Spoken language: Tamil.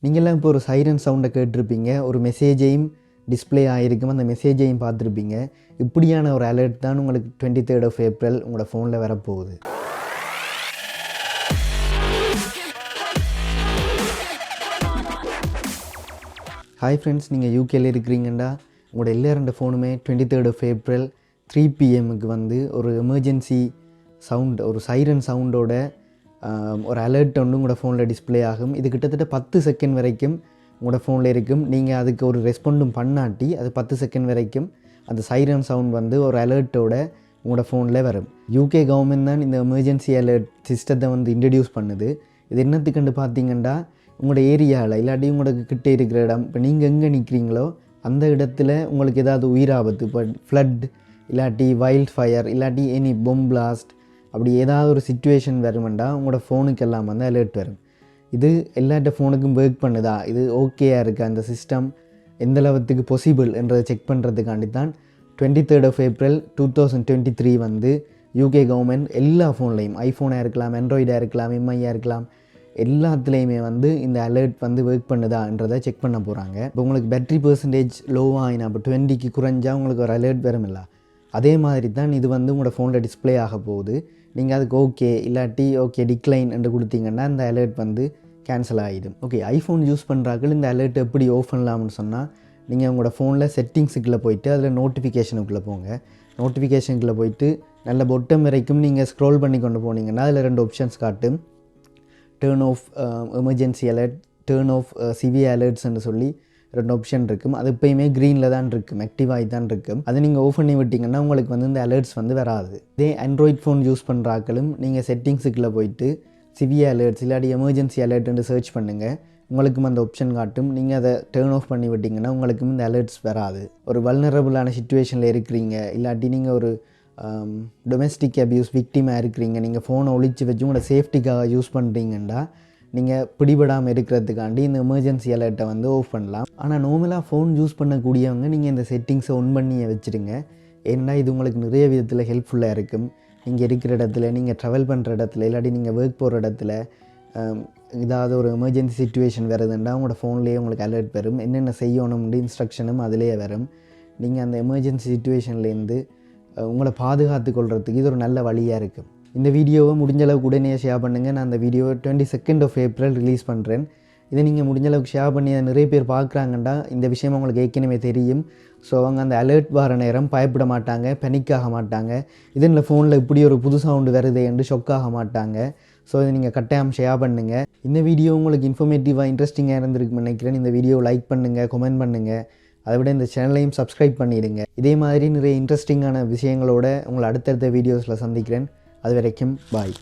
நீங்கள்லாம் இப்போ ஒரு சைரன் சவுண்டை கேட்டிருப்பீங்க, ஒரு மெசேஜையும் டிஸ்பிளே ஆகிருக்கும், அந்த மெசேஜையும் பார்த்துருப்பீங்க. இப்படியான ஒரு அலர்ட் தான் உங்களுக்கு 23rd April உங்களோட ஃபோனில் வரப்போகுது. ஹாய் ஃப்ரெண்ட்ஸ், நீங்கள் யூகேல இருக்கிறீங்கண்டா உங்களோட எல்லா ஃபோனுமே 23rd April 3 PM வந்து ஒரு எமர்ஜென்சி சவுண்ட், ஒரு சைரன் சவுண்டோட ஒரு அலர்ட் வந்து உங்களோட ஃபோனில் டிஸ்பிளே ஆகும். இது கிட்டத்தட்ட 10 செகண்ட் வரைக்கும் உங்களோட ஃபோனில் இருக்கும். நீங்கள் அதுக்கு ஒரு ரெஸ்பாண்டும் பண்ணாட்டி அது 10 செகண்ட் வரைக்கும் அந்த சைரன் சவுண்ட் வந்து ஒரு அலர்ட்டோட உங்களோட ஃபோனில் வரும். யூகே கவர்மெண்ட் தான் இந்த எமர்ஜென்சி அலர்ட் சிஸ்டத்தை வந்து இன்ட்ரடியூஸ் பண்ணுது. இது என்னத்துக்குன்னு பார்த்தீங்கன்னா, உங்களோட ஏரியாவில் இல்லாட்டி உங்களுக்கு கிட்டே இருக்கிற இடம், இப்போ நீங்கள் எங்கே நிற்கிறீங்களோ அந்த இடத்துல உங்களுக்கு ஏதாவது உயிராபத்து, இப்போ ஃப்ளட் இல்லாட்டி வைல்ட் ஃபயர் இல்லாட்டி எனி பொம் பிளாஸ்ட், அப்படி ஏதாவது ஒரு சிச்சுவேஷன் வருமெண்டா உங்களோட ஃபோனுக்கு எல்லாம் வந்து அலர்ட் வரும். இது எல்லாட்ட ஃபோனுக்கும் ஒர்க் பண்ணுதா, இது ஓகேயாக இருக்குது, அந்த சிஸ்டம் எந்த அளவுக்கு பாசிபிள் என்றதை செக் பண்ணுறதுக்காண்டி தான் 23rd April 2023 வந்து யூகே கவர்மெண்ட் எல்லா ஃபோன்லேயும், ஐஃபோனாக இருக்கலாம், ஆண்ட்ராய்டாக இருக்கலாம், எம்ஐயாக இருக்கலாம், எல்லாத்துலேயுமே வந்து இந்த அலர்ட் வந்து ஒர்க் பண்ணுதான்றதை செக் பண்ண போகிறாங்க. இப்போ உங்களுக்கு பேட்டரி பர்சன்டேஜ் லோவாக ஆகினா, இப்போ 20க்கு குறைஞ்சா உங்களுக்கு ஒரு அலர்ட் வருமில்ல, அதே மாதிரி தான் இது வந்து உங்களோட ஃபோனில் டிஸ்பிளே ஆக போகுது. நீங்கள் அதுக்கு ஓகே இல்லாட்டி ஓகே டிக்ளைன் என்று கொடுத்தீங்கன்னா அந்த அலர்ட் வந்து கேன்சல் ஆகிடும். ஓகே, ஐஃபோன் யூஸ் பண்ணுறாக்கள் இந்த அலர்ட் எப்படி ஆஃப் பண்ணலாம்னு சொன்னால், நீங்கள் உங்களோட ஃபோனில் செட்டிங்ஸுக்குள்ளே போய்ட்டு அதில் நோட்டிஃபிகேஷனுக்குள்ளே போங்க. நோட்டிஃபிகேஷனுக்குள்ளே போய்ட்டு நல்ல பொட்டம் வரைக்கும் நீங்கள் ஸ்க்ரோல் பண்ணி கொண்டு போனீங்கன்னா அதில் 2 ஆப்ஷன்ஸ் காட்டும். Turn off emergency alert, turn off severe அலர்ட்ஸ்ன்னு சொல்லி 2 ஆப்ஷன் இருக்கும். அது எப்போயுமே க்ரீனில் தான் இருக்கும், ஆக்டிவாகி தான் இருக்கும். அதை நீங்கள் ஆஃப் பண்ணி விட்டிங்கன்னா உங்களுக்கு வந்து இந்த அலர்ட்ஸ் வந்து வராது. இதே ஆண்ட்ராய்ட் ஃபோன் யூஸ் பண்ணுறாக்களும் நீங்கள் செட்டிங்ஸுக்குள்ளே போயிட்டு சிவியர் அலர்ட்ஸ் இல்லாட்டி எமர்ஜென்சி அலர்ட்னு சர்ச் பண்ணுங்கள், உங்களுக்கும் அந்த ஆப்ஷன் காட்டும். நீங்கள் அதை டேர்ன் ஆஃப் பண்ணி விட்டிங்கன்னா உங்களுக்கும் இந்த அலர்ட்ஸ் வராது. ஒரு வல்னரபுளான சிச்சுவேஷனில் இருக்கிறீங்க, இல்லாட்டி நீங்கள் ஒரு டொமெஸ்டிக் அபியூஸ் விக்டிமாக இருக்கிறீங்க, நீங்கள் ஃபோனை ஒழிச்சு வச்சு உங்களோட சேஃப்டிக்காக யூஸ் பண்ணுறீங்கன்னா நீங்கள் பிடிபடாமல் இருக்கிறதுக்காண்டி இந்த எமர்ஜென்சி அலர்ட்டை வந்து ஆஃப் பண்ணலாம். ஆனால் நார்மலாக ஃபோன் யூஸ் பண்ணக்கூடியவங்க நீங்கள் இந்த செட்டிங்ஸை ஒன் பண்ணி வச்சுருங்க. ஏன்னா இது உங்களுக்கு நிறைய விதத்தில் ஹெல்ப்ஃபுல்லாக இருக்கும். நீங்கள் இருக்கிற இடத்துல, நீங்கள் ட்ராவல் பண்ணுற இடத்துல, இல்லாட்டி நீங்கள் ஒர்க் போகிற இடத்துல ஏதாவது ஒரு எமர்ஜென்சி சிச்சுவேஷன் வருதுன்னா உங்களோட ஃபோன்லேயே உங்களுக்கு அலர்ட் வரும். என்னென்ன செய்யணும்னு இன்ஸ்ட்ரக்ஷனும் அதிலேயே வரும். நீங்கள் அந்த எமர்ஜென்சி சிச்சுவேஷன்லேருந்து உங்களை பாதுகாத்து கொள்கிறதுக்கு இது ஒரு நல்ல வழியாக இருக்கும். இந்த வீடியோவை முடிஞ்சளவுக்கு உடனே ஷேர் பண்ணுங்கள். நான் அந்த வீடியோவை 22nd April ரிலீஸ் பண்ணுறேன். இதை நீங்கள் முடிஞ்சளவுக்கு ஷேர் பண்ணி அதை நிறைய பேர் பார்க்குறாங்கண்டா இந்த விஷயம் அவங்களுக்கு ஏற்கனவே தெரியும். ஸோ அவங்க அந்த அலர்ட் வர நேரம் பயப்பட மாட்டாங்க, பெனிக்காக மாட்டாங்க. இதனில் ஃபோனில் இப்படி ஒரு புது சவுண்டு வருது என்று ஷொக்காக மாட்டாங்க. ஸோ இதை நீங்கள் கட்டாயம் ஷேர் பண்ணுங்கள். இந்த வீடியோ உங்களுக்கு இன்ஃபர்மேட்டிவாக இன்ட்ரெஸ்டிங்காக இருந்திருக்குன்னு நினைக்கிறேன். இந்த வீடியோ லைக் பண்ணுங்கள், கமெண்ட் பண்ணுங்கள். அதை விட இந்த சேனலையும் சப்ஸ்கிரைப் பண்ணிவிடுங்க. இதே மாதிரி நிறைய இன்ட்ரெஸ்டிங்கான விஷயங்களோட உங்களை அடுத்தடுத்த வீடியோஸில் சந்திக்கிறேன். அது வரைக்கும் பாய்.